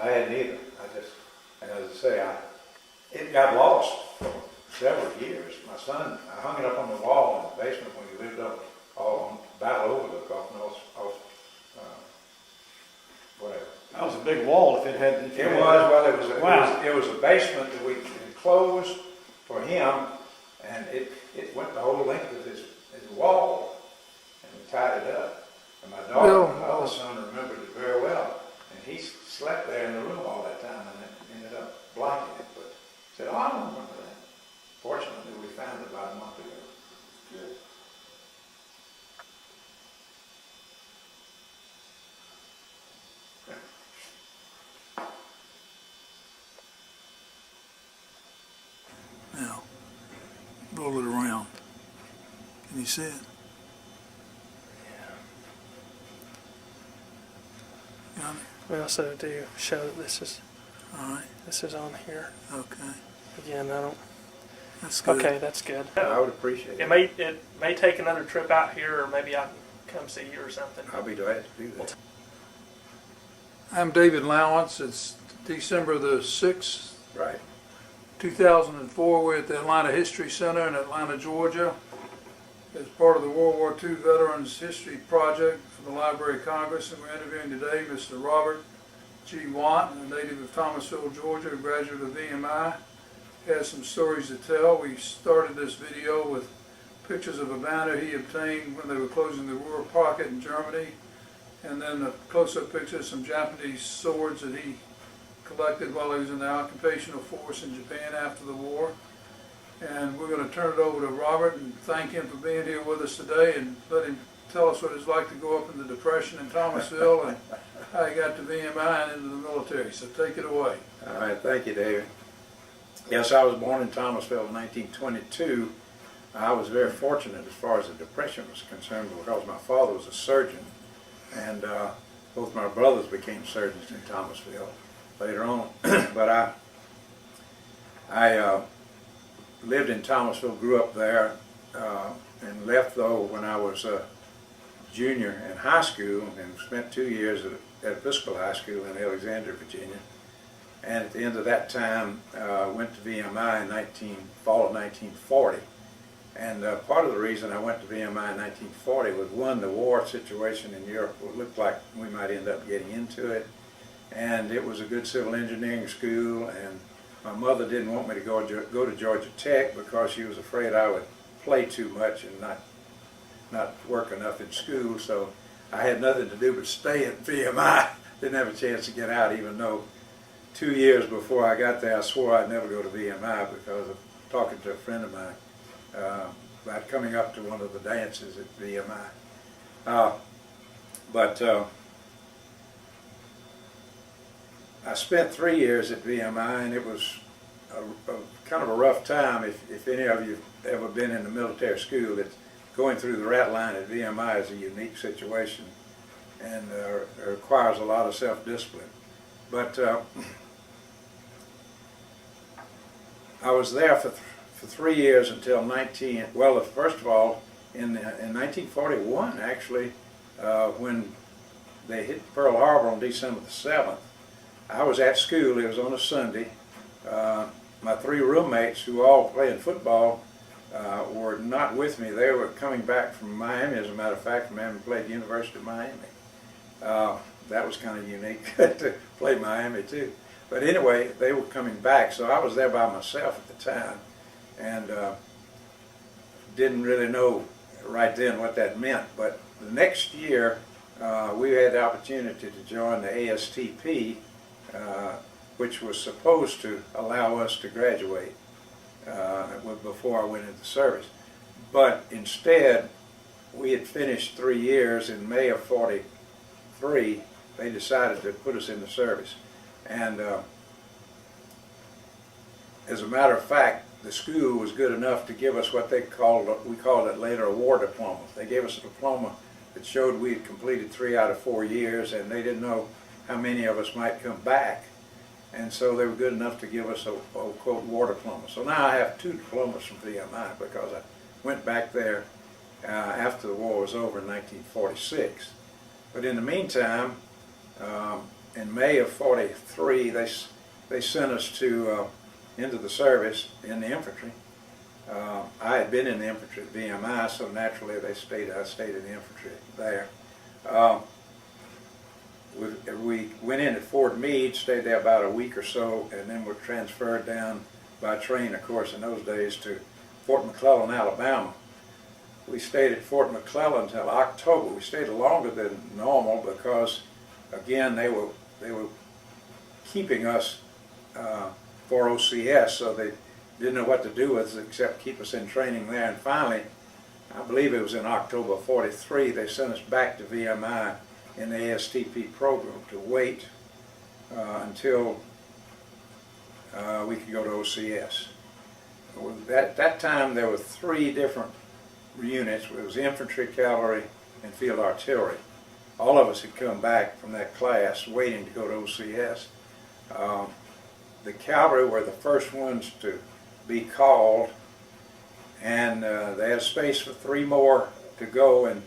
I hadn't either. As I say, it got lost for several years. My son, I hung it up on the wall in the basement when he lived up all on Battle Overlook off whatever. That was a big wall if it had. It was a basement that we enclosed for him, and it went the whole length of his wall, and we tied it up. And my daughter and my other son remembered it very well, and he slept there in the room all that time, and it ended up blocking it. But said, "Oh, I don't remember that." Fortunately, we found it about a month ago. Good. Now, roll it around. Can you see it? Got it? We also do show that this is on here. Okay. Again, I don't. That's good. Okay, that's good. I would appreciate it. It may take another trip out here, or maybe I can come see you or something. I'll be glad to do that. I'm David Lawrence. It's December the 6th, Right. 2004. We're at the Atlanta History Center in Atlanta, Georgia, as part of the World War II Veterans History Project for the Library of Congress. And we're interviewing today Mr. Robert G. Watt, a native of Thomasville, Georgia, a graduate of VMI. He has some stories to tell. We started this video with pictures of a banner he obtained when they were closing the Ruhr pocket in Germany, and then a close-up picture of some Japanese swords that he collected while he was in the occupational force in Japan after the war. And we're going to turn it over to Robert and thank him for being here with us today, and let him tell us what it's like to go up in the Depression in Thomasville and how he got to VMI and into the military. So take it away. All right, thank you, David. Yes, I was born in Thomasville in 1922. I was very fortunate as far as the Depression was concerned because my father was a surgeon, and both my brothers became surgeons in Thomasville later on. But I lived in Thomasville, grew up there, and left though when I was a junior in high school, and spent 2 years at Episcopal High School in Alexandria, Virginia. And at the end of that time, went to VMI in fall of 1940. And part of the reason I went to VMI in 1940 was, one, the war situation in Europe looked like we might end up getting into it. And it was a good civil engineering school, and my mother didn't want me to go to Georgia Tech because she was afraid I would play too much and not work enough in school. So I had nothing to do but stay at VMI. Didn't have a chance to get out, even though 2 years before I got there I swore I'd never go to VMI because of talking to a friend of mine about coming up to one of the dances at VMI. I spent 3 years at VMI, and it was kind of a rough time. If any of you have ever been in a military school, it's going through the rat line at VMI is a unique situation, and it requires a lot of self-discipline. But I was there for 3 years until first of all, in 1941, actually, when they hit Pearl Harbor on December the 7th, I was at school. It was on a Sunday. My 3 roommates, who were all playing football, were not with me. They were coming back from Miami, as a matter of fact, from having played University of Miami. That was kind of unique to play Miami too. But anyway, they were coming back, so I was there by myself at the time, and didn't really know right then what that meant. But the next year, we had the opportunity to join the ASTP, which was supposed to allow us to graduate before I went into service. But instead, we had finished 3 years in May of '43. They decided to put us into service. And as a matter of fact, the school was good enough to give us what we called it later, a war diploma. They gave us a diploma that showed we had completed 3 out of 4 years, and they didn't know how many of us might come back. And so they were good enough to give us a quote, war diploma. So now I have 2 diplomas from VMI because I went back there after the war was over in 1946. But in the meantime, in in May of '43, they sent us to into the service in the infantry. I had been in the infantry at VMI, so naturally I stayed in the infantry there. We went in at Fort Meade, stayed there about a week or so, and then were transferred down by train, of course, in those days, to Fort McClellan, Alabama. We stayed at Fort McClellan until October. We stayed longer than normal because, again, they were keeping us for OCS, so they didn't know what to do with us except keep us in training there. And finally, I believe it was in October '43, they sent us back to VMI in the ASTP program to wait until we could go to OCS. At that time, there were 3 different units. It was infantry, cavalry, and field artillery. All of us had come back from that class waiting to go to OCS. The cavalry were the first ones to be called, and they had space for 3 more to go, and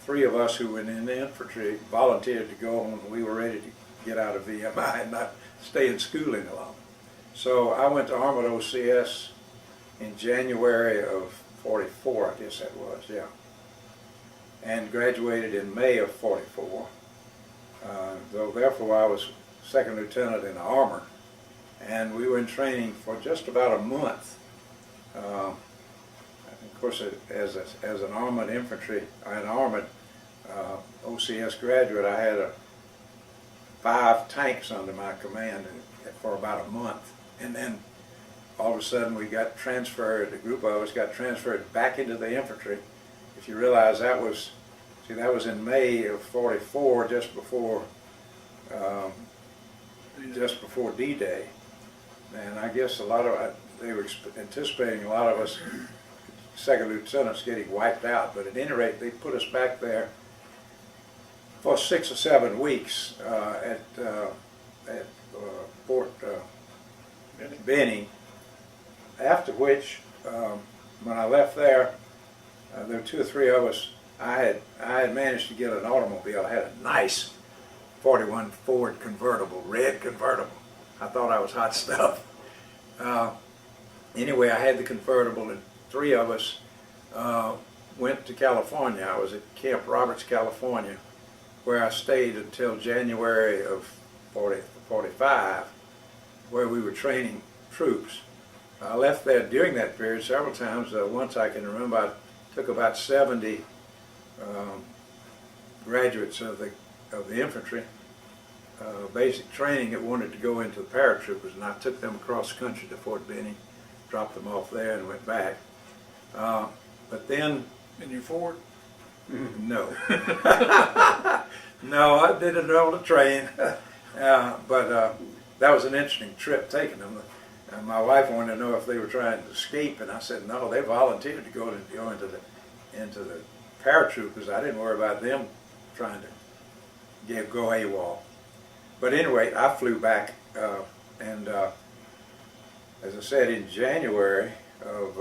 3 of us who were in the infantry volunteered to go when we were ready to get out of VMI and not stay in school any longer. So I went to Armored OCS in January of '44, I guess that was, yeah, and graduated in May of '44. So therefore I was second lieutenant in armor, and we were in training for just about a month. Of course, as an armored infantry, an armored OCS graduate, I had 5 tanks under my command for about a month, and then all of a sudden we got transferred, a group of us got transferred back into the infantry. If you realize that was in May of '44, just before D-Day. And I guess they were anticipating a lot of us second lieutenants getting wiped out, but at any rate they put us back there for 6 or 7 weeks at Fort Benning. After which, when I left there were 2 or 3 of us. I had managed to get an automobile. I had a nice '41 Ford convertible, red convertible. I thought I was hot stuff. Anyway, I had the convertible, and 3 of us went to California. I was at Camp Roberts, California, where I stayed until January of '45, where we were training troops. I left there during that period several times. Once I can remember, I took about 70 graduates of the infantry basic training that wanted to go into the paratroopers, and I took them across the country to Fort Benning, dropped them off there, and went back. But then, In your Ford? no, no, I didn't know the train. But that was an interesting trip taking them. My wife wanted to know if they were trying to escape, and I said no. They volunteered to go into the paratroopers. I didn't worry about them trying to go AWOL. But anyway, I flew back, and as I said, in January of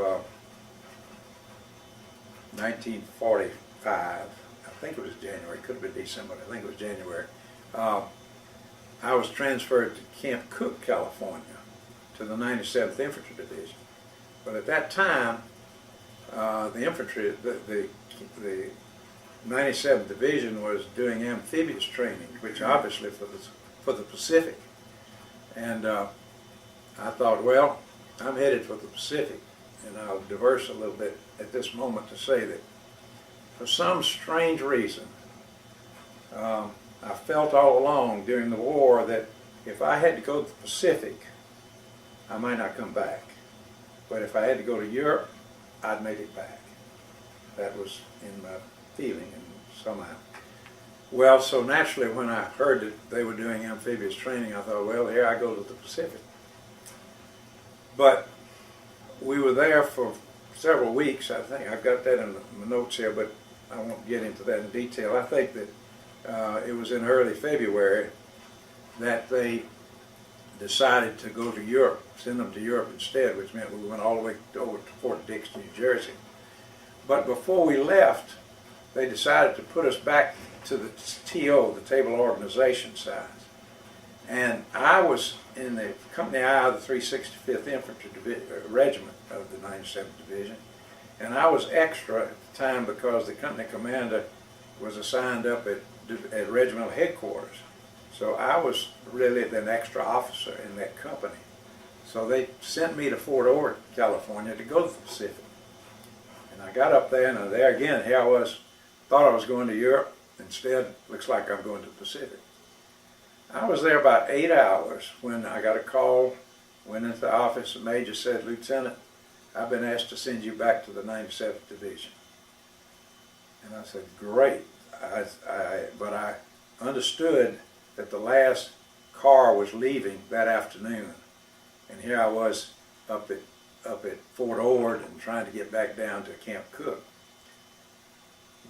1945, I think it was January, could have been December, I think it was January, I was transferred to Camp Cook, California, to the 97th Infantry Division. But at that time, the infantry, the 97th Division was doing amphibious training, which obviously for the Pacific. And I thought, well, I'm headed for the Pacific, and I'll diverse a little bit at this moment to say that for some strange reason, I felt all along during the war that if I had to go to the Pacific, I might not come back. But if I had to go to Europe, I'd make it back. That was in my feeling and somehow. Well, so naturally when I heard that they were doing amphibious training, I thought, well, here I go to the Pacific. But we were there for several weeks. I think I've got that in my notes here, but I won't get into that in detail. I think that it was in early February that they decided to go to Europe, send them to Europe instead, which meant we went all the way over to Fort Dix, New Jersey. But before we left, they decided to put us back to the TO, the table organization size. And I was in the company I of the 365th Infantry Regiment of the 97th Division. And I was extra at the time because the company commander was assigned up at regimental headquarters. So I was really an extra officer in that company. So they sent me to Fort Ord, California to go to the Pacific. And I got up there, and there again, here I was, thought I was going to Europe. Instead, looks like I'm going to the Pacific. I was there about 8 hours when I got a call, went into the office, the major said, "Lieutenant, I've been asked to send you back to the 97th Division." And I said, "Great." But I understood that the last car was leaving that afternoon. And here I was up at Fort Ord and trying to get back down to Camp Cook.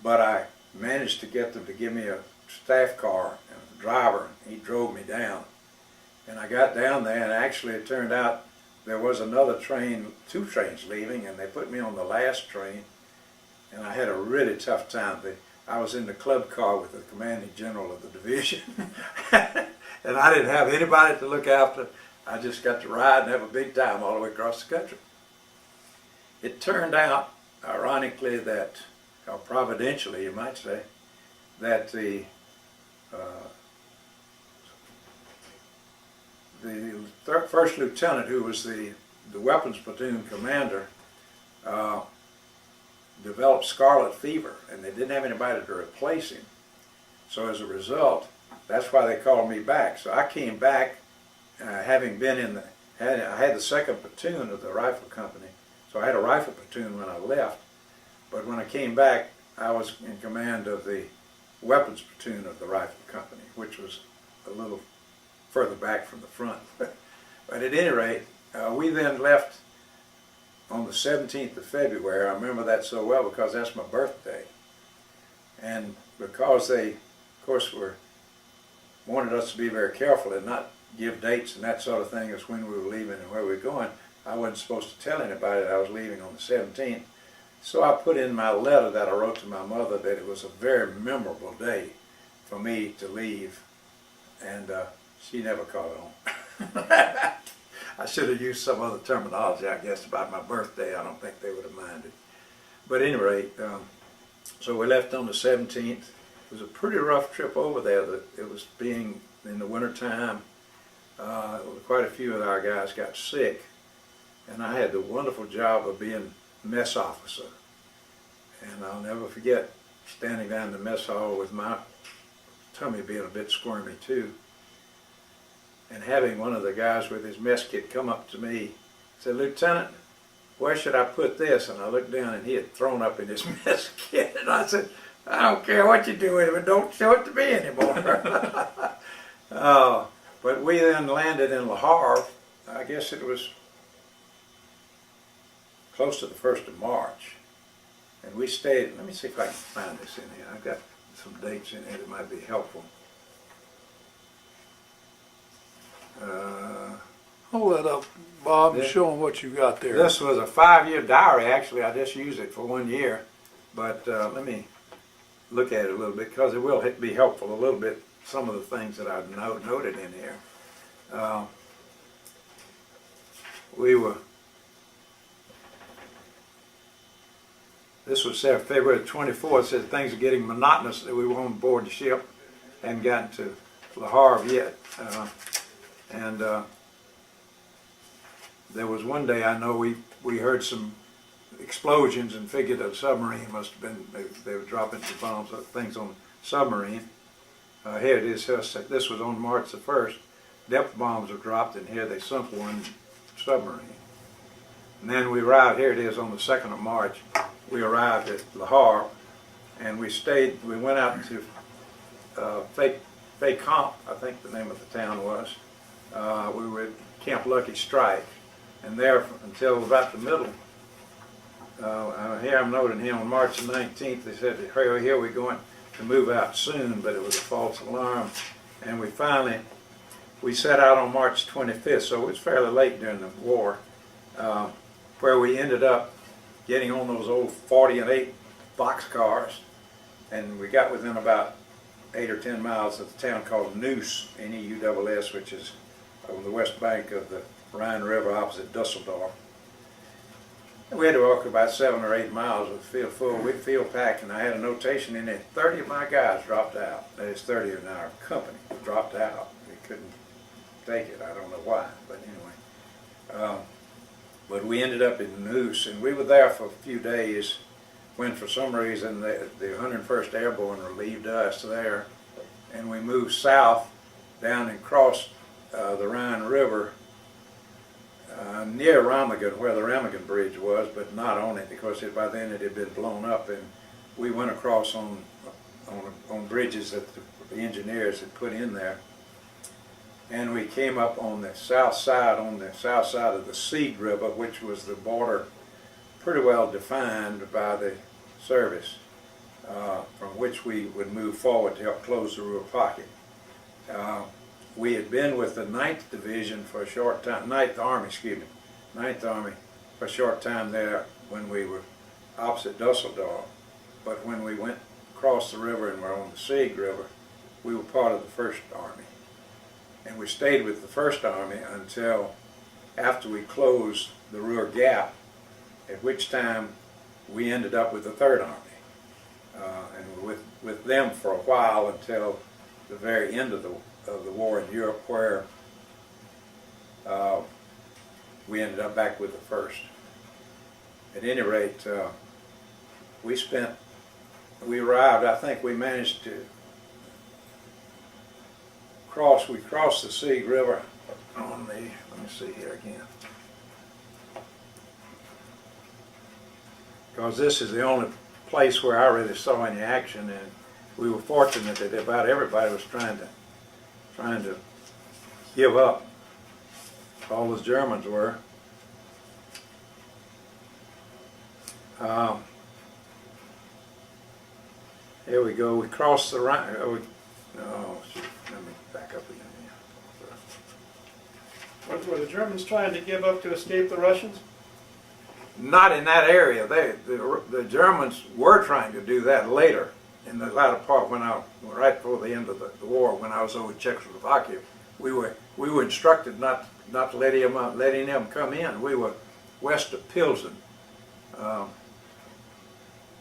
But I managed to get them to give me a staff car and a driver. He drove me down. And I got down there, and actually it turned out there was another train, 2 trains leaving, and they put me on the last train. And I had a really tough time. I was in the club car with the commanding general of the division. And I didn't have anybody to look after. I just got to ride and have a big time all the way across the country. It turned out, ironically, that, or providentially you might say, that the first lieutenant, who was the weapons platoon commander, developed scarlet fever, and they didn't have anybody to replace him. So as a result, that's why they called me back. So I came back, having been I had the 2nd platoon of the rifle company, so I had a rifle platoon when I left. But when I came back, I was in command of the weapons platoon of the rifle company, which was a little further back from the front. But at any rate, we then left on the 17th of February. I remember that so well because that's my birthday. And because they, of course, wanted us to be very careful and not give dates and that sort of thing as when we were leaving and where we were going, I wasn't supposed to tell anybody that I was leaving on the 17th. So I put in my letter that I wrote to my mother that it was a very memorable day for me to leave, and she never caught on. I should have used some other terminology, I guess, about my birthday. I don't think they would have minded. But at any rate, so we left on the 17th. It was a pretty rough trip over there. It was being in the wintertime. Quite a few of our guys got sick, and I had the wonderful job of being mess officer. And I'll never forget standing down in the mess hall with my tummy being a bit squirmy too, and having one of the guys with his mess kit come up to me and said, "Lieutenant, where should I put this?" And I looked down, and he had thrown up in his mess kit. And I said, "I don't care what you do with it, but don't show it to me anymore." But we then landed in Le Havre. I guess it was close to the 1st of March. And we stayed, let me see if I can find this in here. I've got some dates in here that might be helpful. Hold that up, Bob, and Yeah. show them what you got there. This was a 5-year diary. Actually, I just used it for 1 year. But let me look at it a little bit because it will be helpful a little bit, some of the things that I've noted in here. This was February 24th. It said things are getting monotonous. That we were on board the ship, hadn't gotten to Le Havre yet. There was one day I know we heard some explosions and figured a submarine must have been, they were dropping some bombs, things on the submarine. Here it is. This was on March the 1st. Depth bombs were dropped, and here they sunk one submarine. And then we arrived, here it is on the 2nd of March. We arrived at Le Havre, and we went out to Fécamp, I think the name of the town was. We were at Camp Lucky Strike, and there until about the middle. Here I'm noting here on March the 19th, they said, here we're going to move out soon, but it was a false alarm. And we set out on March 25th, so it was fairly late during the war, where we ended up getting on those old 40 and 8 boxcars, and we got within about 8 or 10 miles of the town called Neuss, N-E-U-S-S, which is on the west bank of the Rhine River opposite Dusseldorf. And we had to walk about 7 or 8 miles with the field full. We field packed, and I had a notation in it. 30 of my guys dropped out. That is, 30 in our company dropped out. We couldn't take it. I don't know why, but anyway. But we ended up in Neuss, and we were there for a few days when for some reason the 101st Airborne relieved us there, and we moved south down and crossed the Rhine River near Ramagen, where the Ramagen Bridge was, but not on it because by then it had been blown up, and we went across on bridges that the engineers had put in there. And we came up on the south side of the Sieg River, which was the border pretty well defined by the service, from which we would move forward to help close the Ruhr pocket. We had been with the 9th Division for a short time, 9th Army for a short time there when we were opposite Dusseldorf. But when we went across the river and were on the Sieg River, we were part of the 1st Army. And we stayed with the 1st Army until after we closed the Ruhr Gap, at which time we ended up with the 3rd Army. And we were with them for a while until the very end of the war in Europe, where we ended up back with the 1st. At any rate, we arrived, I think we managed to we crossed the Sieg River on let me see here again. Because this is the only place where I really saw any action, and we were fortunate that about everybody was trying to give up. All those Germans were. Here we go. We crossed the Rhine. Let me back up again. Were the Germans trying to give up to escape the Russians? Not in that area. The Germans were trying to do that later, in the latter part right before the end of the war, when I was over in Czechoslovakia. We were instructed not to letting them come in. We were west of Pilsen,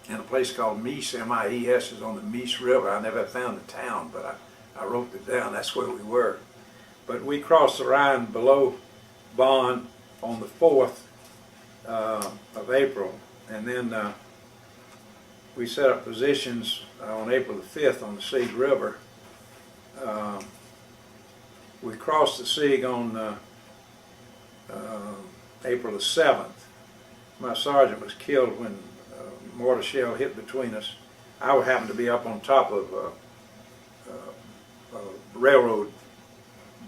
in a place called Mies, M-I-E-S, is on the Mies River. I never found the town, but I wrote it down. That's where we were. But we crossed the Rhine below Bonn on the 4th of April, and then we set up positions on April the 5th on the Sieg River. We crossed the Sieg on April the 7th. My sergeant was killed when a mortar shell hit between us. I happened to be up on top of a railroad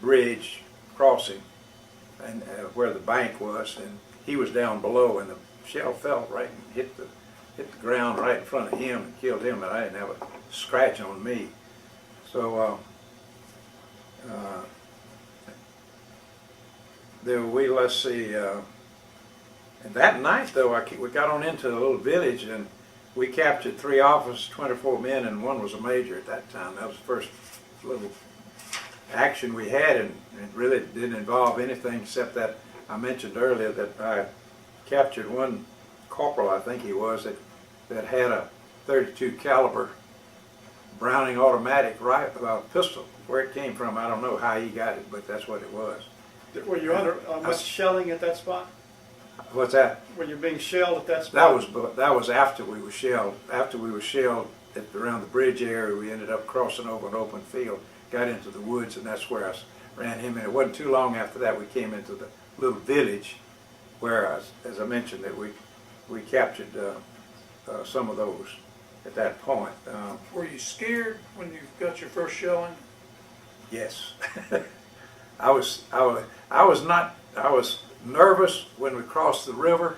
bridge crossing, and where the bank was, and he was down below, and the shell fell right and hit the ground right in front of him and killed him, and I didn't have a scratch on me. So let's see. And that night, though, we got on into a little village, and we captured 3 officers, 24 men, and 1 was a major at that time. That was the first little action we had, and it really didn't involve anything except that I mentioned earlier that I captured 1 corporal, I think he was, that had a .32 caliber Browning automatic pistol. Where it came from, I don't know how he got it, but that's what it was. Were you under much shelling at that spot? What's that? Were you being shelled at that spot? That was after we were shelled. After we were shelled around the bridge area, we ended up crossing over an open field, got into the woods, and that's where I ran him in. It wasn't too long after that we came into the little village where, as I mentioned, that we captured some of those at that point. Were you scared when you got your first shelling? Yes. I was nervous when we crossed the river,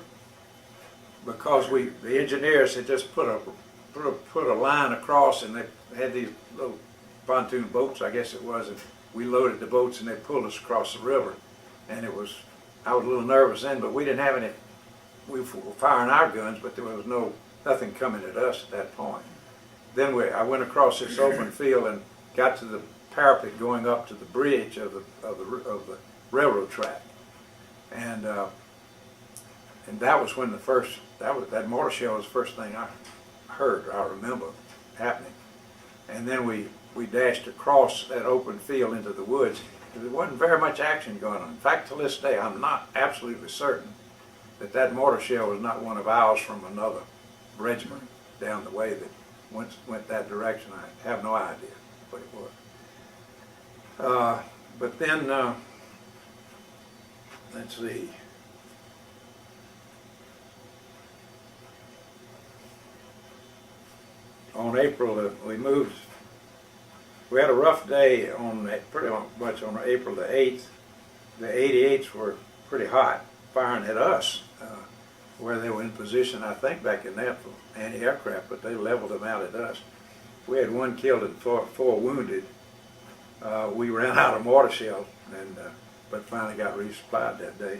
because the engineers had just put a line across, and they had these little pontoon boats, I guess it was, and we loaded the boats and they pulled us across the river. And I was a little nervous then, but we didn't have any, we were firing our guns, but there was nothing coming at us at that point. then I went across this open field and got to the parapet going up to the bridge of the railroad track, and that was when that mortar shell was the first thing I heard, I remember happening. And then we dashed across that open field into the woods. There wasn't very much action going on. In fact, to this day, I'm not absolutely certain that mortar shell was not one of ours from another regiment down the way that went that direction. I have no idea what it was. But then, let's see. On April, we had a rough day pretty much on April the 8th. The 88s were pretty hot, firing at us, where they were in position, I think, back in there for anti-aircraft, but they leveled them out at us. We had 1 killed and 4 wounded. We ran out of mortar shells, but finally got resupplied that day.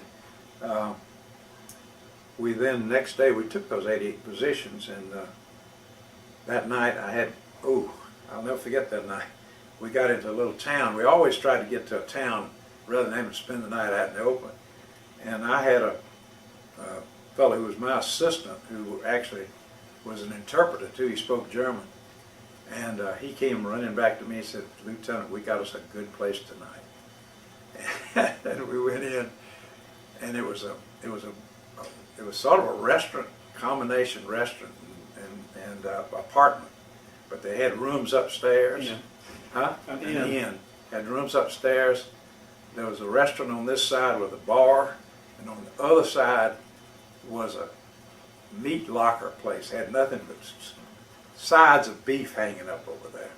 Next day, we took those 88 positions, and that night I'll never forget that night. We got into a little town. We always tried to get to a town rather than having to spend the night out in the open. And I had a fellow who was my assistant, who actually was an interpreter too. He spoke German. And he came running back to me and said, "Lieutenant, we got us a good place tonight." And we went in, and it was sort of a restaurant, combination restaurant and apartment. But they had rooms upstairs. Inn. Huh? An inn. Had rooms upstairs. There was a restaurant on this side with a bar, and on the other side was a meat locker place. Had nothing but sides of beef hanging up over there.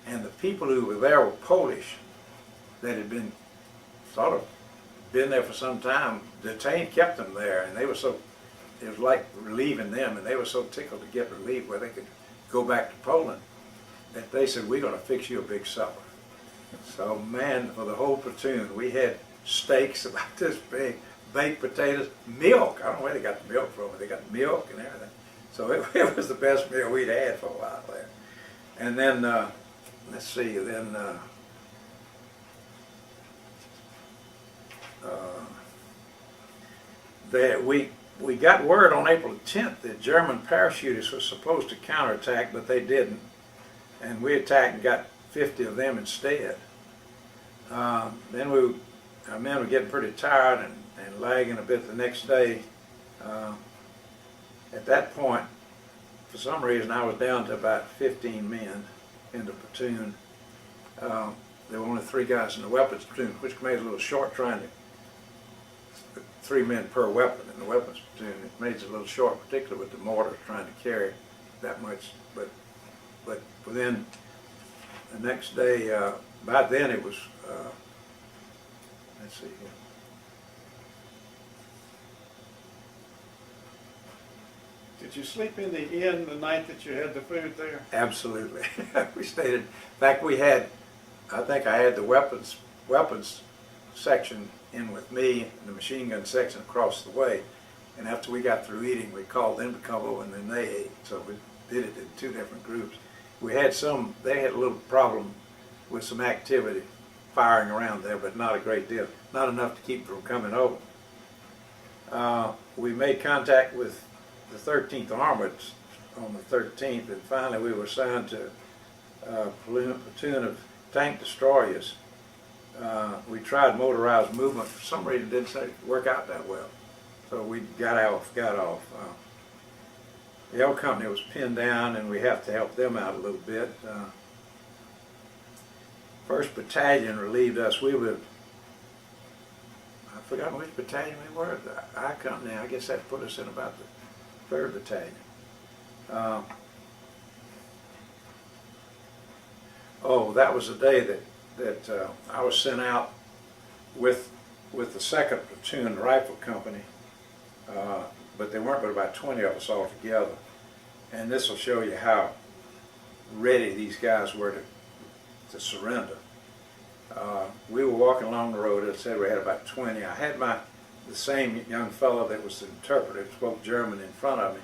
And the people who were there were Polish that had been there for some time, detained, kept them there, and they were so, it was like relieving them, and they were so tickled to get relief where they could go back to Poland that they said, "We're going to fix you a big supper." So man, for the whole platoon, we had steaks about this big, baked potatoes, milk. I don't know where they got the milk from, but they got milk and everything. So it was the best meal we'd had for a while there. And then, let's see, we got word on April 10th that German parachutists were supposed to counterattack, but they didn't. And we attacked and got 50 of them instead. Then our men were getting pretty tired and lagging a bit the next day. At that point, for some reason, I was down to about 15 men in the platoon. There were only 3 guys in the weapons platoon, which made it a little short trying to 3 men per weapon in the weapons platoon. It made it a little short, particularly with the mortar trying to carry that much. But within the next day, by then it was, let's see here. Did you sleep in the inn the night that you had the food there? Absolutely. We stayed in fact, I think I had the weapons section in with me and the machine gun section across the way. And after we got through eating, we called them to come over and then they ate. So we did it in 2 different groups. They had a little problem with some activity firing around there, but not a great deal. Not enough to keep them from coming over. We made contact with the 13th Armored on the 13th, and finally we were assigned to a platoon of tank destroyers. We tried motorized movement. For some reason, it didn't work out that well. So we got off. The L Company was pinned down, and we have to help them out a little bit. 1st Battalion relieved us. We were, I've forgotten which battalion we were. The I Company, I guess that put us in about the 3rd Battalion. That was the day that I was sent out with the 2nd Platoon Rifle Company, but there weren't but about 20 of us all together. And this will show you how ready these guys were to surrender. We were walking along the road. As I said, we had about 20. I had the same young fellow that was the interpreter, spoke German, in front of me.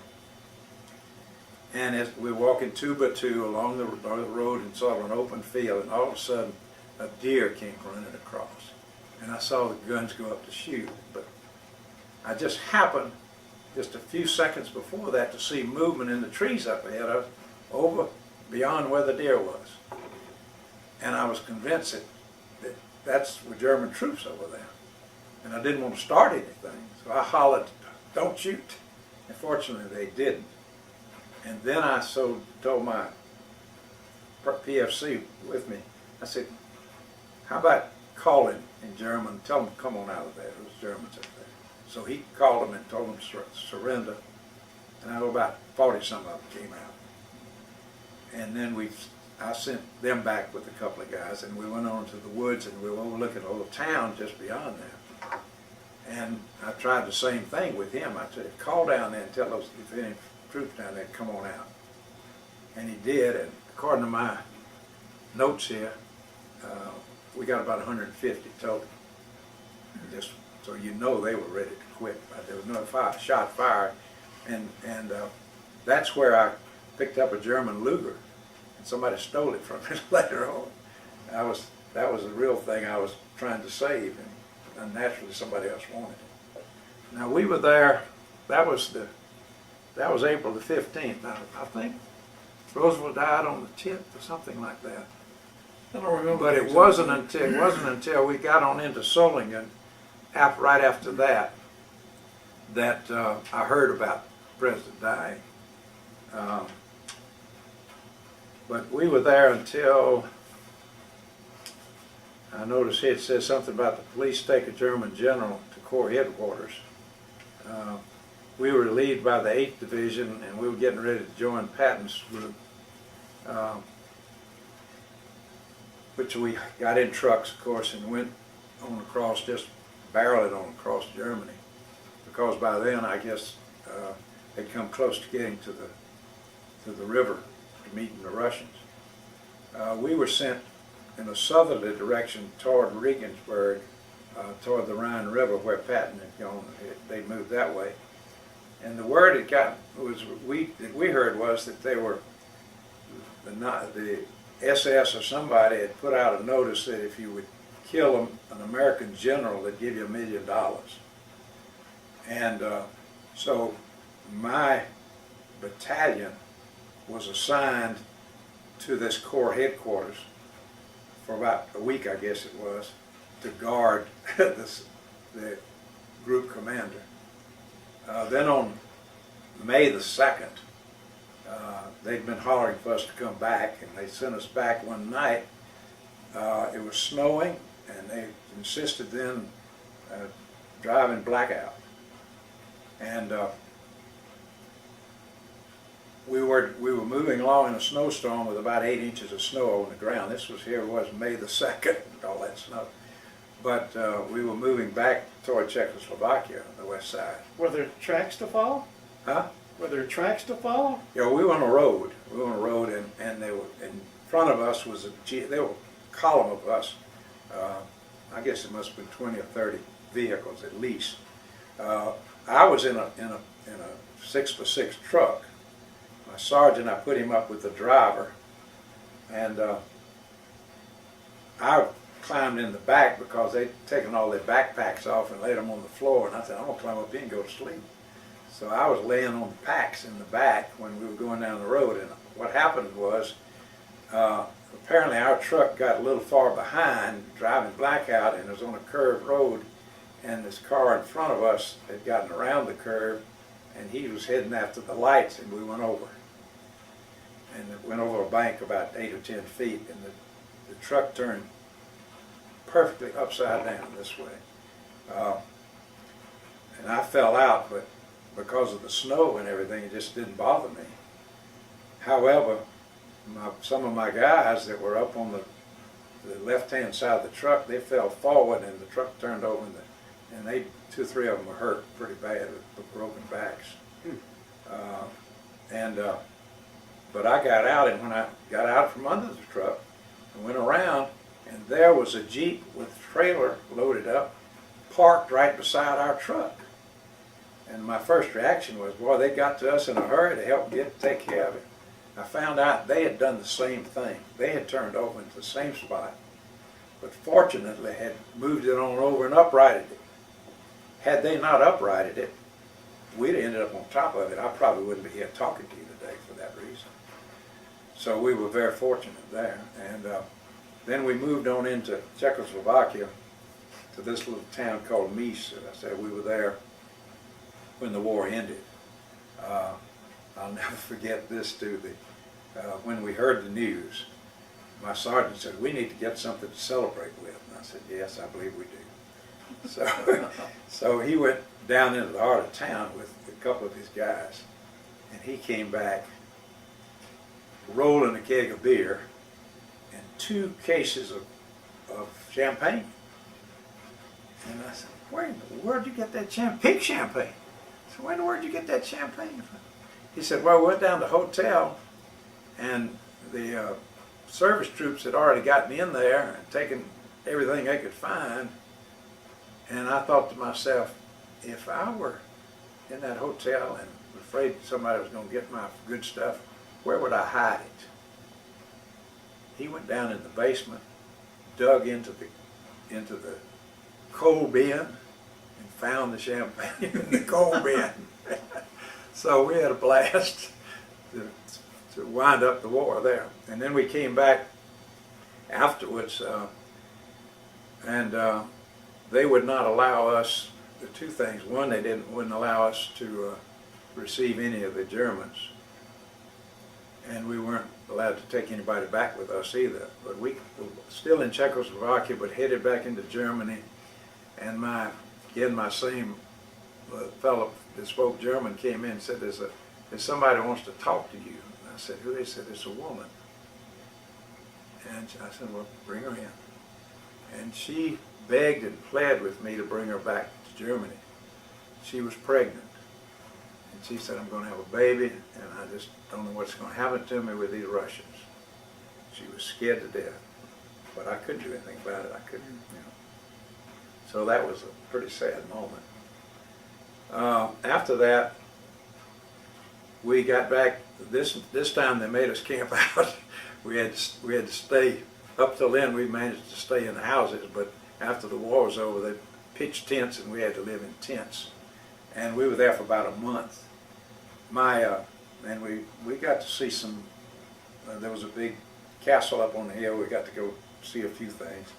And as we're walking two by two along the road in sort of an open field, and all of a sudden a deer came running across. And I saw the guns go up to shoot, but I just happened, just a few seconds before that, to see movement in the trees up ahead of us, over beyond where the deer was. And I was convinced that that's were German troops over there. And I didn't want to start anything, so I hollered, "Don't shoot." And fortunately they didn't. And then I told my PFC with me, I said, "How about calling in German, tell them to come on out of there." There was Germans up there. So he called them and told them to surrender. And about 40-some of them came out. And then I sent them back with a couple of guys, and we went on to the woods, and we were overlooking a little town just beyond there. And I tried the same thing with him. I said, "Call down there and tell us if any troops down there, come on out." And he did, and according to my notes here, we got about 150 total. Just so you know, they were ready to quit. There was no shot fired, and that's where I picked up a German Luger, and somebody stole it from me later on. That was the real thing I was trying to save, and naturally somebody else wanted it. Now we were there. That was April the 15th. Now I think Roosevelt died on the 10th or something like that. I don't remember. But it wasn't until we got on into Solingen, right after that, that I heard about the president dying. But we were there until, I noticed here it says something about the police take a German general to Corps headquarters. We were relieved by the 8th Division, and we were getting ready to join Patton's group, which we got in trucks, of course, and went on across, just barreling on across Germany, because by then I guess they'd come close to getting to the river to meeting the Russians. We were sent in a southerly direction toward Regensburg, toward the Rhine River where Patton had gone. They moved that way. And the word it got that we heard was that they were, the SS or somebody had put out a notice that if you would kill an American general, they'd give you $1 million. And so my battalion was assigned to this Corps headquarters for about a week, I guess it was, to guard the group commander. Then on May the 2nd, they'd been hollering for us to come back, and they sent us back one night. It was snowing, and they insisted then driving blackout. And we were moving along in a snowstorm with about 8 inches of snow on the ground. This was May the 2nd, and all that snow. But we were moving back toward Czechoslovakia on the west side. Were there tracks to follow? Huh? Were there tracks to follow? Yeah, we were on a road. We were on a road, and they were in front of us was there were a column of us. I guess it must have been 20 or 30 vehicles at least. I was in a 6x6 truck. My sergeant, I put him up with the driver, and I climbed in the back because they'd taken all their backpacks off and laid them on the floor, and I said, "I'm gonna climb up here and go to sleep." So I was laying on the packs in the back when we were going down the road, and what happened was apparently our truck got a little far behind, driving blackout, and it was on a curved road, and this car in front of us had gotten around the curve, and he was heading after the lights, and we went over. And it went over a bank about 8 or 10 feet, and the truck turned perfectly upside down this way. And I fell out, but because of the snow and everything, it just didn't bother me. However, some of my guys that were up on the left-hand side of the truck, they fell forward, and the truck turned over, and 2 or 3 of them were hurt pretty bad with broken backs. But I got out, and when I got out from under the truck and went around, and there was a Jeep with a trailer loaded up, parked right beside our truck. And my first reaction was, boy, they got to us in a hurry to help take care of it. I found out they had done the same thing. They had turned over into the same spot, but fortunately had moved it on over and uprighted it. Had they not uprighted it, we'd have ended up on top of it. I probably wouldn't be here talking to you today for that reason. So we were very fortunate there. And then we moved on into Czechoslovakia to this little town called Mies. As I said, we were there when the war ended. I'll never forget this too. When we heard the news, my sergeant said, we need to get something to celebrate with. And I said, yes, I believe we do. So he went down into the heart of town with a couple of his guys, and he came back rolling a keg of beer and 2 cases of champagne. And I said, where in the world did you get that champagne? Pink champagne. I said, where in the world did you get that champagne from? He said, well, we went down to the hotel, and the service troops had already gotten in there and taken everything they could find. And I thought to myself, if I were in that hotel and afraid somebody was going to get my good stuff, where would I hide it? He went down in the basement, dug into the coal bin, and found the champagne in the coal bin. So we had a blast to wind up the war there. And then we came back afterwards, and they would not allow us, the 2 things. One, they wouldn't allow us to receive any of the Germans, and we weren't allowed to take anybody back with us either. But we were still in Czechoslovakia, but headed back into Germany. And my same fellow that spoke German came in and said, there's somebody who wants to talk to you. And I said, who? They said, it's a woman. And I said, well, bring her in. And she begged and pled with me to bring her back to Germany. She was pregnant. And she said, I'm going to have a baby, and I just don't know what's going to happen to me with these Russians. She was scared to death. But I couldn't do anything about it. I couldn't, you know. So that was a pretty sad moment. After that, we got back. This time they made us camp out. We had to stay. Up till then, we managed to stay in the houses, but after the war was over, they pitched tents, and we had to live in tents. And we were there for about a month. And we got to see some. There was a big castle up on the hill. We got to go see a few things.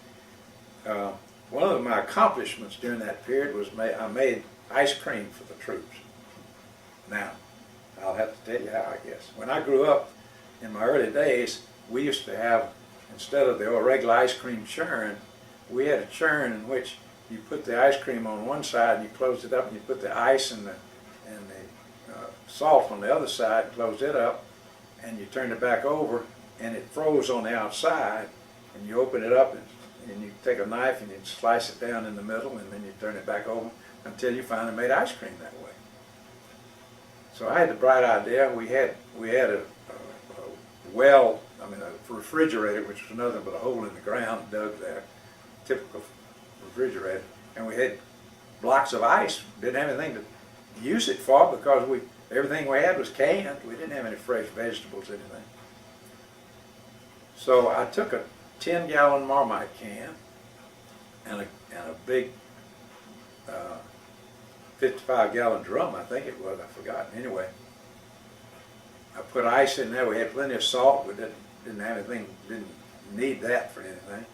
One of my accomplishments during that period was I made ice cream for the troops. Now, I'll have to tell you how, I guess. When I grew up, in my early days, we used to have, instead of the regular ice cream churn, we had a churn in which you put the ice cream on one side and you closed it up, and you put the ice and the salt on the other side and closed it up, and you turned it back over, and it froze on the outside, and you open it up, and you take a knife and you slice it down in the middle, and then you turn it back over until you finally made ice cream that way. So I had the bright idea. We had a well, a refrigerator, which was nothing but a hole in the ground dug there, typical refrigerator, and we had blocks of ice. Didn't have anything to use it for because everything we had was canned. We didn't have any fresh vegetables, anything. So I took a 10-gallon Marmite can and a big 55-gallon drum, I think it was. I've forgotten. Anyway, I put ice in there. We had plenty of salt. We didn't have anything. Didn't need that for anything.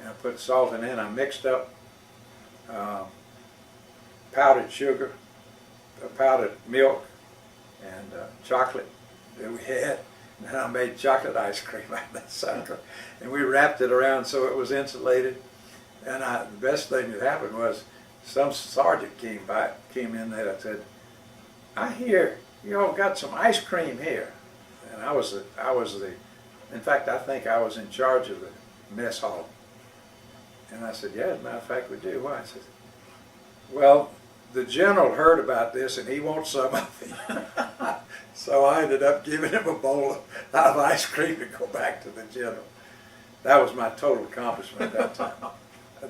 And I put salt in there. And I mixed up powdered sugar, powdered milk, and chocolate that we had. And then I made chocolate ice cream out of that sucker. And we wrapped it around so it was insulated. And the best thing that happened was some sergeant came in there and said, I hear you all got some ice cream here. And I was in fact, I think I was in charge of the mess hall. And I said, yeah, as a matter of fact, we do. Why? I said, well, the general heard about this and he wants some of it. So I ended up giving him a bowl of ice cream to go back to the general. That was my total accomplishment at that time.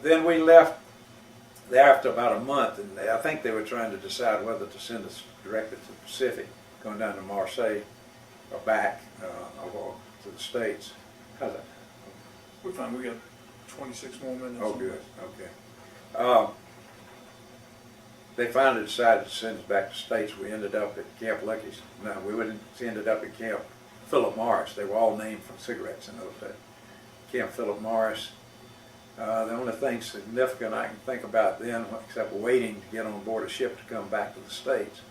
Then we left after about a month, and I think they were trying to decide whether to send us directly to the Pacific, going down to Marseille, or back, or to the States. How's that? We're fine, we got 26 more minutes. Oh, good, okay. They finally decided to send us back to the States. We ended up at Camp Lucky's. No, we ended up at Camp Philip Morris. They were all named from cigarettes in those days. Camp Philip Morris. The only thing significant I can think about then, except waiting to get on board a ship to come back to the States,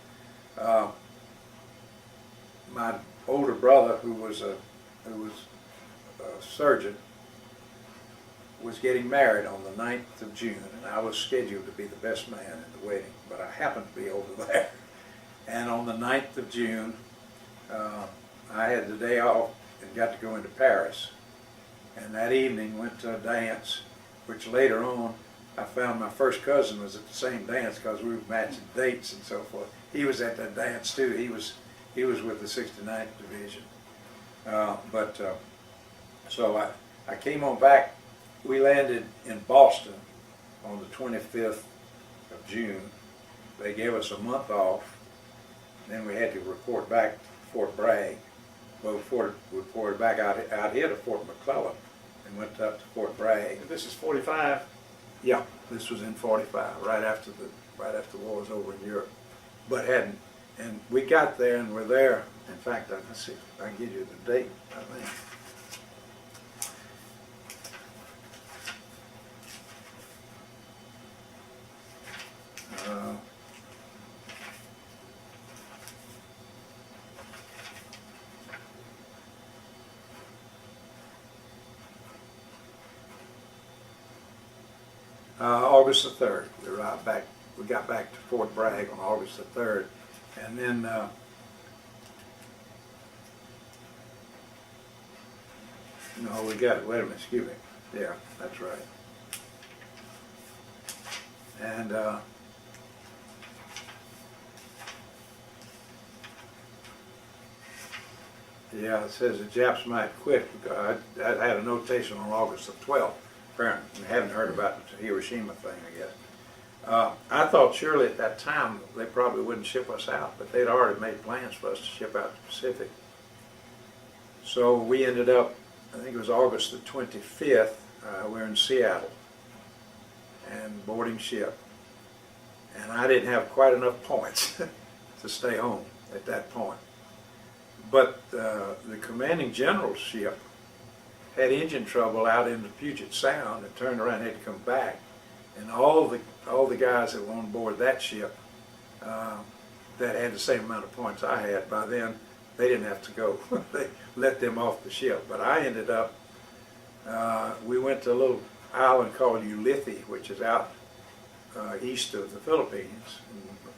my older brother, who was a surgeon, was getting married on the 9th of June, and I was scheduled to be the best man in the wedding, but I happened to be over there. And on the 9th of June, I had the day off and got to go into Paris. And that evening went to a dance, which later on I found my first cousin was at the same dance because we were matching dates and so forth. He was at that dance too. He was with the 69th Division. So I came on back. We landed in Boston on the 25th of June. They gave us a month off. Then we had to report back to Fort Bragg. Well, we reported back out here to Fort McClellan and went up to Fort Bragg. This is 45. Yeah, this was in 45, right after the war was over in Europe. But hadn't, and we got there and were there. In fact, let's see, I can give you the date, I think. August the 3rd. We got back to Fort Bragg on August the 3rd. And then no, we got, wait a minute, excuse me. Yeah, that's right. And yeah, it says the Japs might quit because I had a notation on August the 12th. Apparently, I haven't heard about the Hiroshima thing, I guess. I thought surely at that time they probably wouldn't ship us out, but they'd already made plans for us to ship out to the Pacific. So we ended up, I think it was August the 25th, we were in Seattle and boarding ship. And I didn't have quite enough points to stay home at that point. But the commanding general's ship had engine trouble out in the Puget Sound and turned around and had to come back. And all the guys that were on board that ship that had the same amount of points I had, by then they didn't have to go. They let them off the ship. But I ended up, we went to a little island called Ulithi, which is out east of the Philippines,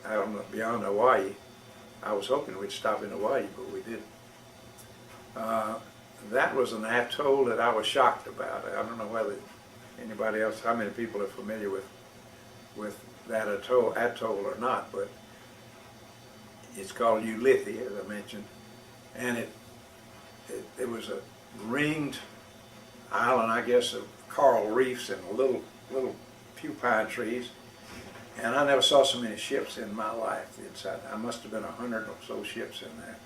out beyond Hawaii. I was hoping we'd stop in Hawaii, but we didn't. That was an atoll that I was shocked about. I don't know whether anybody else, how many people are familiar with that atoll or not, but it's called Ulithi, as I mentioned, and it was a ringed island, I guess, of coral reefs and little few pine trees. And I never saw so many ships in my life inside. I must have been 100 or so ships in there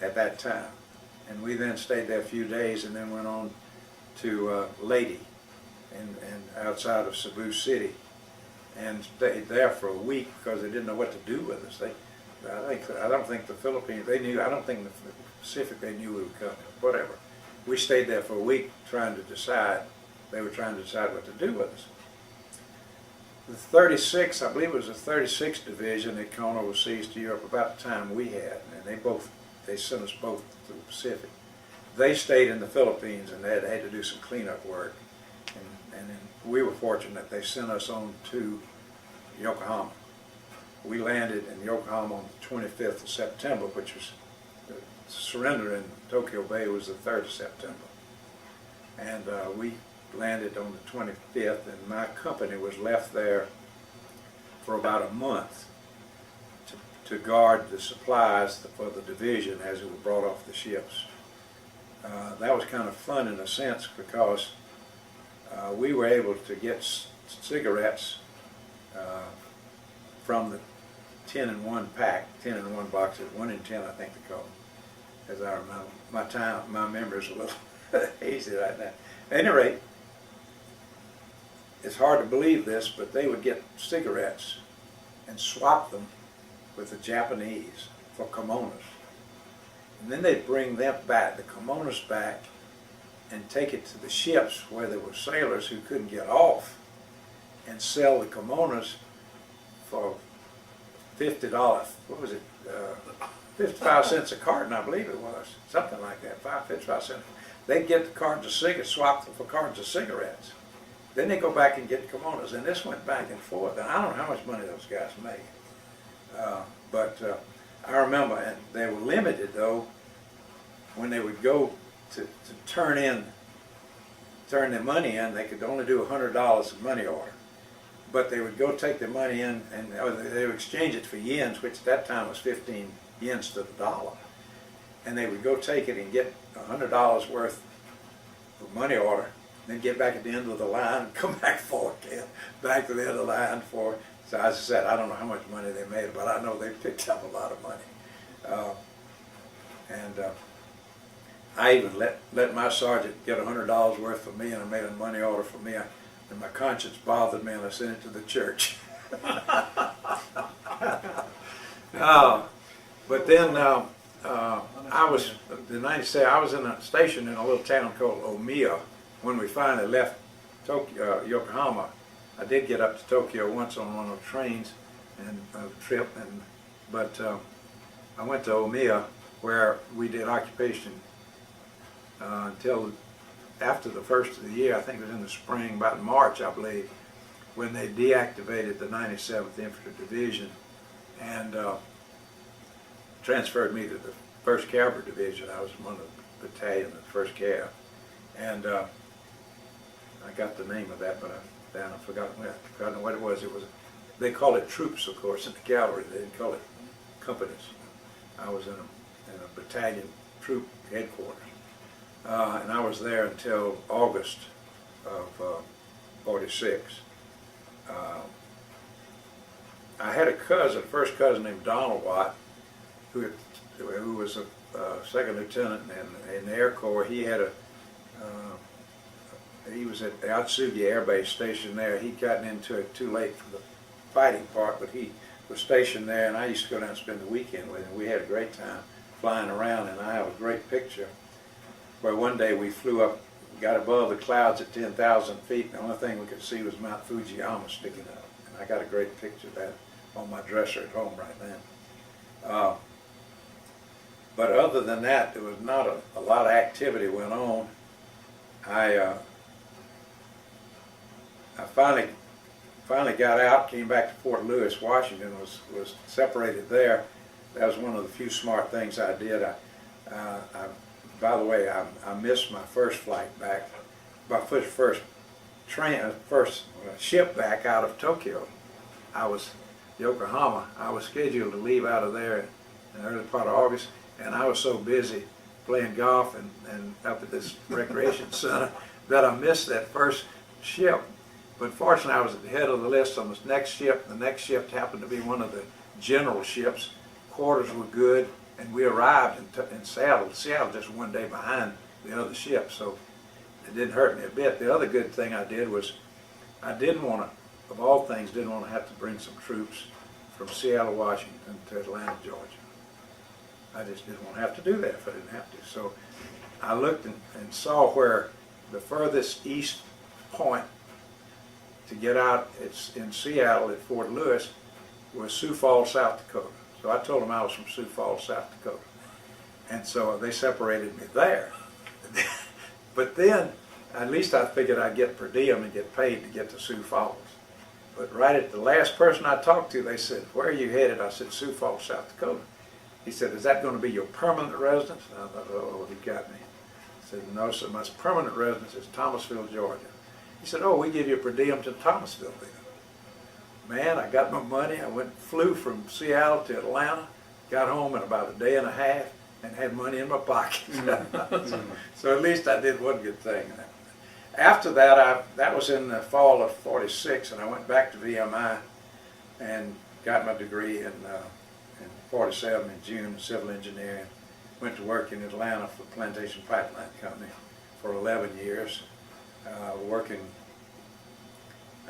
at that time. And we then stayed there a few days and then went on to Leyte and outside of Cebu City and stayed there for a week because they didn't know what to do with us. I don't think the Philippines, they knew, I don't think the Pacific, they knew we were coming, whatever. We stayed there for a week trying to decide, they were trying to decide what to do with us. The 36th, I believe it was the 36th Division that gone overseas to Europe about the time we had, and they sent us both to the Pacific. They stayed in the Philippines and they had to do some cleanup work, and then we were fortunate they sent us on to Yokohama. We landed in Yokohama on the 25th of September, which was the surrender in Tokyo Bay was the 3rd of September. And we landed on the 25th, and my company was left there for about a month to guard the supplies for the division as it was brought off the ships. That was kind of fun in a sense because we were able to get cigarettes from the 10 in 1 pack, 10 in 1 boxes, 1 in 10 I think they call them, as I remember. My memory's a little hazy right now. At any rate, it's hard to believe this, but they would get cigarettes and swap them with the Japanese for kimonos. And then they'd bring them back, the kimonos back, and take it to the ships where there were sailors who couldn't get off, and sell the kimonos for $50, what was it, 55 cents a carton, I believe it was, something like that, 55 cents. They'd get the cartons of cigarettes, swap them for cartons of cigarettes. Then they go back and get kimonos, and this went back and forth, and I don't know how much money those guys made. But I remember, and they were limited though, when they would go to turn their money in, they could only do $100 of money order. But they would go take their money in, and they would exchange it for yens, which at that time was 15 yens to the dollar. And they would go take it and get $100 worth of money order, then get back at the end of the line and come back forward again, back to the end of the line for. So as I said, I don't know how much money they made, but I know they picked up a lot of money. I even let my sergeant get $100 worth for me, and I made a money order for me, and my conscience bothered me, and I sent it to the church. But then I was in '97. I was in a station in a little town called Omiya when we finally left Tokyo, Yokohama. I did get up to Tokyo once on one of the trains and a trip, but I went to Omiya where we did occupation until after the first of the year. I think it was in the spring, about March, I believe, when they deactivated the 97th Infantry Division and transferred me to the 1st Cavalry Division. I was in one of the battalion of the 1st Cav, and I got the name of that, but I've forgotten what it was. They call it troops, of course, in the cavalry. They didn't call it companies. I was in a battalion troop headquarters, and I was there until August of '46. I had a cousin, first cousin named Donald Watt, who was a second lieutenant in the Air Corps. He was at the Atsugi Air Base stationed there. He'd gotten into it too late for the fighting part, but he was stationed there, and I used to go down and spend the weekend with him. We had a great time flying around, and I have a great picture where one day we flew up, got above the clouds at 10,000 feet, and the only thing we could see was Mount Fujiyama sticking up. And I got a great picture of that on my dresser at home right now. But other than that, there was not a lot of activity went on. I finally got out, came back to Fort Lewis, Washington, was separated there. That was one of the few smart things I did. By the way, I missed my first flight back, my first ship back out of Tokyo. I was Yokohama. I was scheduled to leave out of there in the early part of August, and I was so busy playing golf and up at this recreation center that I missed that first ship. But fortunately, I was at the head of the list on this next ship. The next ship happened to be one of the general ships. Quarters were good, and we arrived in Seattle. Seattle just one day behind the other ship, so it didn't hurt me a bit. The other good thing I did was I didn't want to, of all things, didn't want to have to bring some troops from Seattle, Washington to Atlanta, Georgia. I just didn't want to have to do that if I didn't have to. So I looked and saw where the furthest east point to get out, it's in Seattle at Fort Lewis, was Sioux Falls, South Dakota. So I told them I was from Sioux Falls, South Dakota. And so they separated me there. But then, at least I figured I'd get per diem and get paid to get to Sioux Falls. But right at the last person I talked to, they said, "Where are you headed?" I said, "Sioux Falls, South Dakota." He said, "Is that going to be your permanent residence?" And I thought, oh, he got me. He said, "No, sir, my permanent residence is Thomasville, Georgia." He said, "Oh, we give you a per diem to Thomasville then." Man, I got my money. I flew from Seattle to Atlanta, got home in about a day and a half, and had money in my pocket. So at least I did one good thing. After that, that was in the fall of '46, and I went back to VMI, and got my degree in 47 in June in civil engineering. Went to work in Atlanta for Plantation Pipeline Company for 11 years, working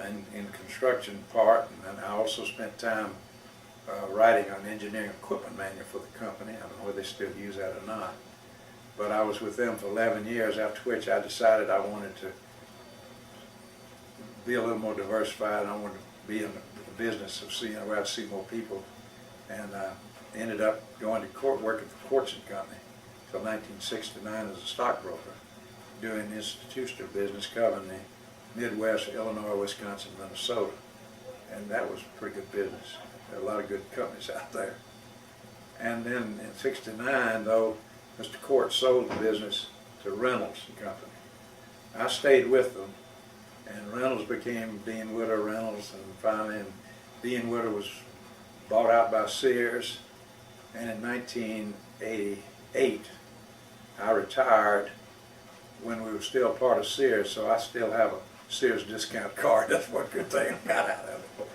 in construction part, and I also spent time writing on engineering equipment manual for the company. I don't know whether they still use that or not. But I was with them for 11 years, after which I decided I wanted to be a little more diversified. I wanted to be in the business of seeing where I'd see more people. And ended up going to court, working for Courts and Company until 1969 as a stockbroker, doing institutional business covering the Midwest, Illinois, Wisconsin, Minnesota. And that was pretty good business. There are a lot of good companies out there. And then in 69, though, Mr. Court sold the business to Reynolds and Company. I stayed with them, and Reynolds became Dean Witter Reynolds, and finally Dean Witter was bought out by Sears. And in 1988, I retired when we were still part of Sears, so I still have a Sears discount card. That's one good thing I got out of it.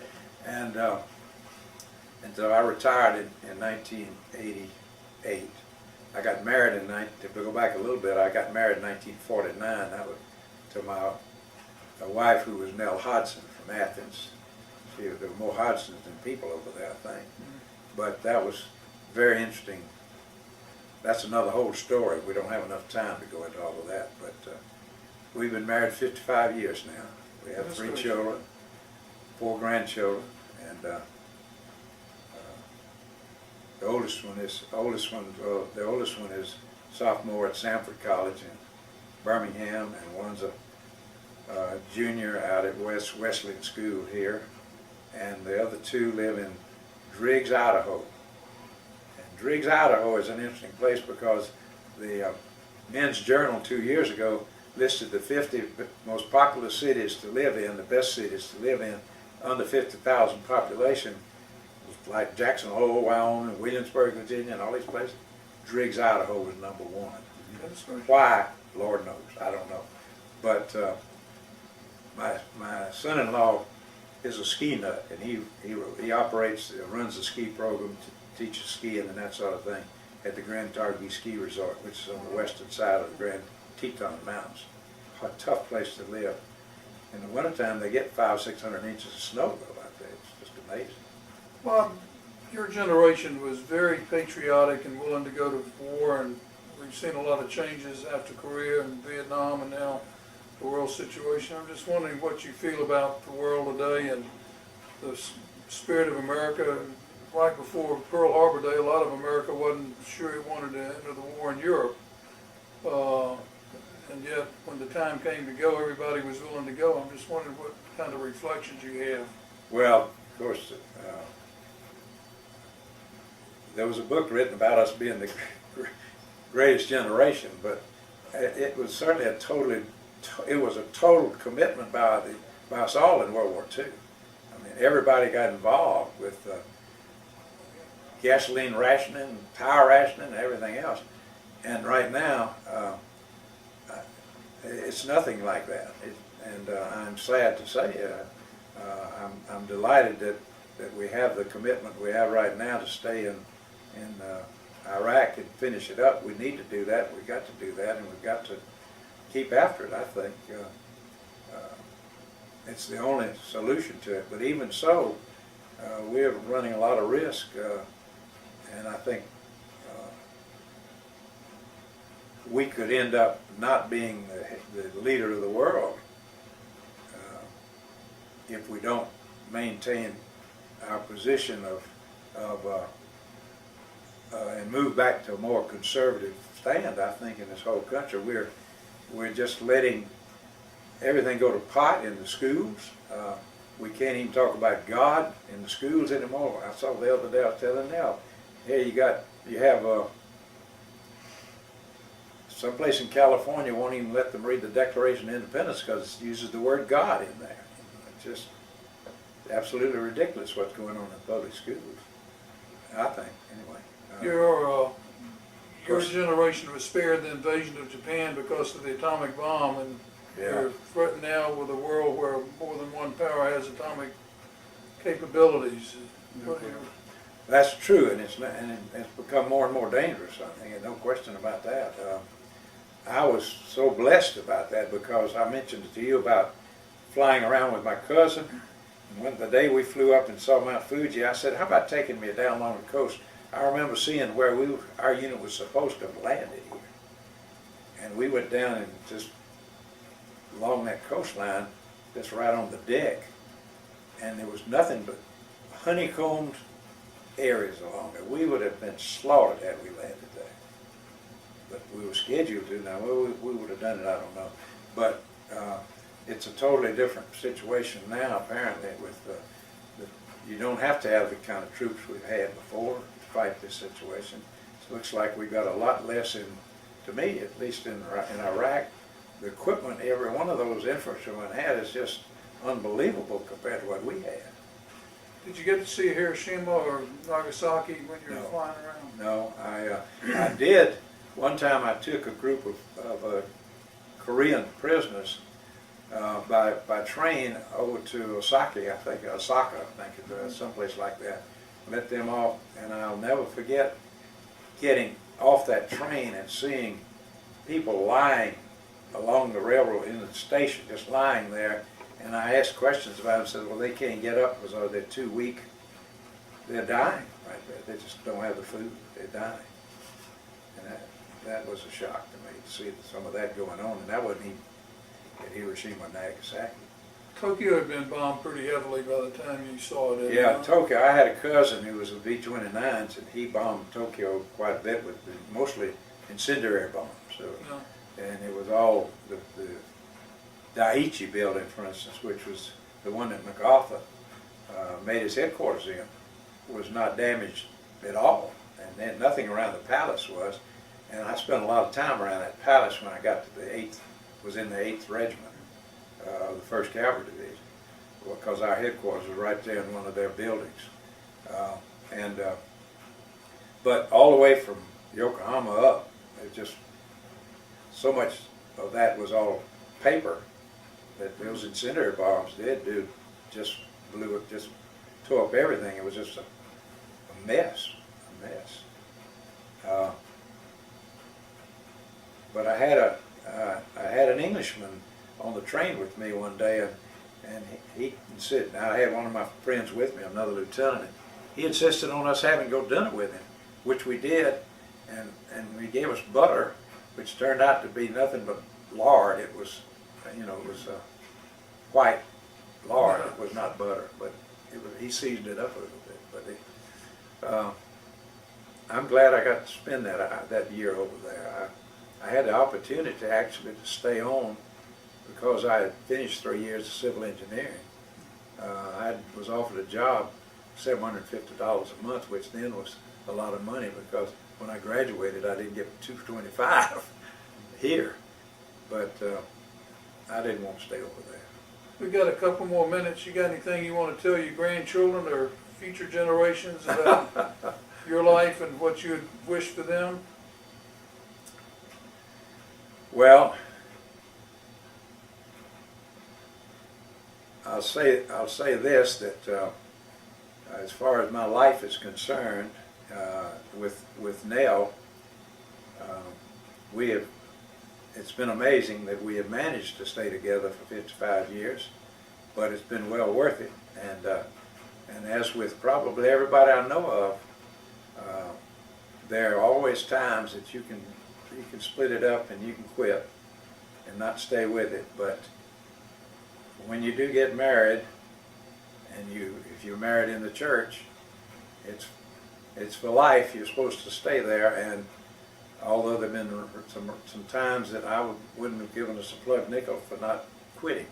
And so I retired in 1988. I got married if we go back a little bit, I got married in 1949. That was to my wife, who was Nell Hodgson from Athens. There were more Hodgsons than people over there, I think. But that was very interesting. That's another whole story. We don't have enough time to go into all of that. But we've been married 55 years now. We have 3 children, 4 grandchildren, and the oldest one is sophomore at Sanford College in Birmingham, and one's a junior out at Wesleyan School here, and the other 2 live in Driggs, Idaho. And Driggs, Idaho is an interesting place because the Men's Journal 2 years ago listed the 50 most popular cities to live in, the best cities to live in, under 50,000 population, like Jackson Hole, Wyoming, Williamsburg, Virginia, and all these places. Driggs, Idaho was number 1. Why? Lord knows. I don't know. But my son-in-law is a ski nut, and he runs a ski program to teach skiing and that sort of thing at the Grand Targhee Ski Resort, which is on the western side of the Grand Teton Mountains. A tough place to live. In the wintertime, they get 500-600 inches of snow though out there. It's just amazing. Well, your generation was very patriotic and willing to go to war, and we've seen a lot of changes after Korea and Vietnam and now the world situation. I'm just wondering what you feel about the world today and the spirit of America. Right before Pearl Harbor Day, a lot of America wasn't sure it wanted to enter the war in Europe. And yet, when the time came to go, everybody was willing to go. I'm just wondering what kind of reflections you have. Well, of course, there was a book written about us being the greatest generation, but it was certainly it was a total commitment by us all in World War II. I mean, everybody got involved with gasoline rationing, power rationing, and everything else. And right now, it's nothing like that. And I'm sad to say, I'm delighted that we have the commitment we have right now to stay in Iraq and finish it up. We need to do that. We've got to do that, and we've got to keep after it, I think. It's the only solution to it. But even so, we're running a lot of risk, and I think we could end up not being the leader of the world if we don't maintain our position and move back to a more conservative stand. I think in this whole country we're just letting everything go to pot in the schools. We can't even talk about God in the schools anymore. I saw the other day, I was telling Nell, here you have someplace in California won't even let them read the Declaration of Independence because it uses the word God in there. It's just absolutely ridiculous what's going on in public schools, I think, anyway. Your generation was spared the invasion of Japan because of the atomic bomb, and Yeah. you're threatened now with a world where more than one power has atomic capabilities. That's true, and it's become more and more dangerous, I think, and no question about that. I was so blessed about that because I mentioned to you about flying around with my cousin. And the day we flew up and saw Mount Fuji, I said, how about taking me down along the coast? I remember seeing where our unit was supposed to have landed here. And we went down and just along that coastline, just right on the deck. And there was nothing but honeycombed areas along there. We would have been slaughtered had we landed there. But we were scheduled to. Now, we would have done it, I don't know. But it's a totally different situation now, apparently, with you don't have to have the kind of troops we've had before to fight this situation. It looks like we got a lot less to me, at least in Iraq. The equipment every one of those infantrymen had is just unbelievable compared to what we had. Did you get to see Hiroshima or Nagasaki when you were flying around? No, I did. One time I took a group of Korean prisoners by train over to Osaka, I think, someplace like that. Let them off, and I'll never forget getting off that train and seeing people lying along the railroad in the station, just lying there. And I asked questions about them and said, well, they can't get up because they're too weak. They're dying right there. They just don't have the food. They're dying. And that was a shock to me to see some of that going on. And that wasn't even at Hiroshima and Nagasaki. Tokyo had been bombed pretty heavily by the time you saw it. Yeah, Tokyo. I had a cousin who was a B-29s, and he bombed Tokyo quite a bit with mostly incendiary bombs. So, and it was all the Daiichi building, for instance, which was the one that MacArthur made his headquarters in, was not damaged at all, and then nothing around the palace was. And I spent a lot of time around that palace when I got to the 8th, was in the 8th Regiment of the 1st Cavalry Division, because our headquarters was right there in one of their buildings. But all the way from Yokohama up, it just, so much of that was all paper that those incendiary bombs did do, just blew it, just tore up everything. It was just a mess, but I had an Englishman on the train with me one day, and he insisted. Now I had one of my friends with me, another lieutenant. And he insisted on us having to go dinner with him, which we did, and he gave us butter, which turned out to be nothing but lard. It was, it was white lard. It was not butter, but he seasoned it up a little bit. But I'm glad I got to spend that year over there. I had the opportunity actually to stay on because I had finished 3 years of civil engineering. I was offered a job, $750 a month, which then was a lot of money because when I graduated I didn't get $225 here, but I didn't want to stay over there. We've got a couple more minutes. You got anything you want to tell your grandchildren or future generations about your life and what you wish for them? Well, I'll say this, that as far as my life is concerned, with Nell, it's been amazing that we have managed to stay together for 55 years, but it's been well worth it. And as with probably everybody I know of, there are always times that you can split it up and you can quit and not stay with it. But when you do get married, and if you're married in the church, it's for life. You're supposed to stay there. And although there've been some times that I wouldn't have given us a plug nickel for not quitting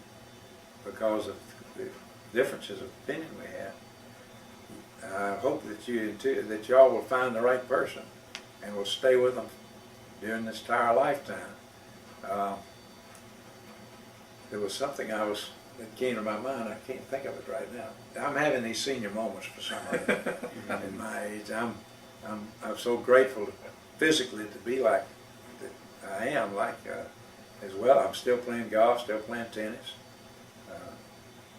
because of the differences of opinion we had, I hope that y'all will find the right person and will stay with them during this entire lifetime. There was something that came to my mind. I can't think of it right now. I'm having these senior moments for some reason. In my age, I'm so grateful physically to be like that I am, as well. I'm still playing golf, still playing tennis,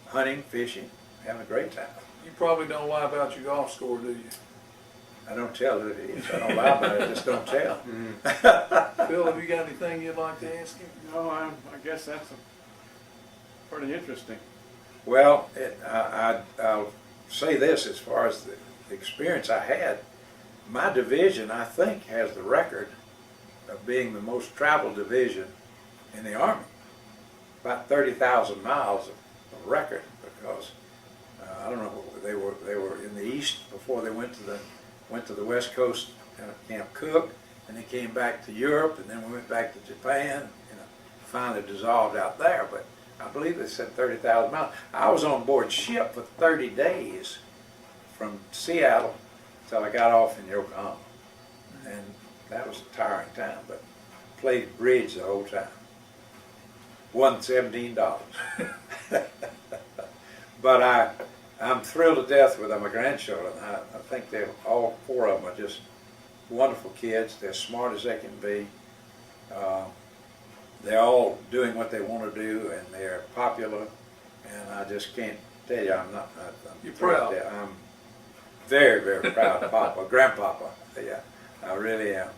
hunting, fishing, having a great time. You probably don't lie about your golf score, do you? I don't tell who it is. I don't lie about it, I just don't tell. Bill, have you got anything you'd like to ask him? No, I guess that's pretty interesting. Well, I'll say this as far as the experience I had. My division, I think, has the record of being the most traveled division in the Army. About 30,000 miles of record, because I don't know, they were in the East before they went to the West Coast Camp Cook, and they came back to Europe, and then we went back to Japan. Finally dissolved out there, but I believe they said 30,000 miles. I was on board ship for 30 days from Seattle till I got off in Yokohama, and that was a tiring time, but played bridge the whole time. Won $17. But I'm thrilled to death with my grandchildren. I think all four of them are just wonderful kids. They're as smart as they can be. They're all doing what they want to do, and they're popular. And I just can't tell you, I'm You're proud. I'm very, very proud of Papa, Grandpapa. Yeah, I really am.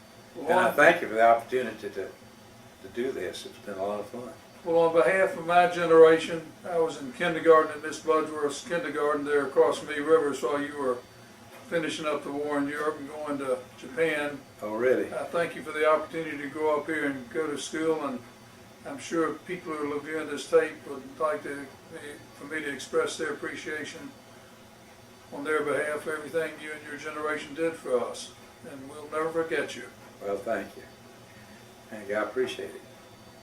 And I thank you for the opportunity to do this. It's been a lot of fun. Well, on behalf of my generation, I was in kindergarten at Miss Bloodworth's kindergarten there across from Mee Rivers while you were finishing up the war in Europe and going to Japan. Oh, really? I thank you for the opportunity to go up here and go to school, and I'm sure people who are viewing this tape would like for me to express their appreciation on their behalf for everything you and your generation did for us, and we'll never forget you. Well, thank you. Thank you. I appreciate it.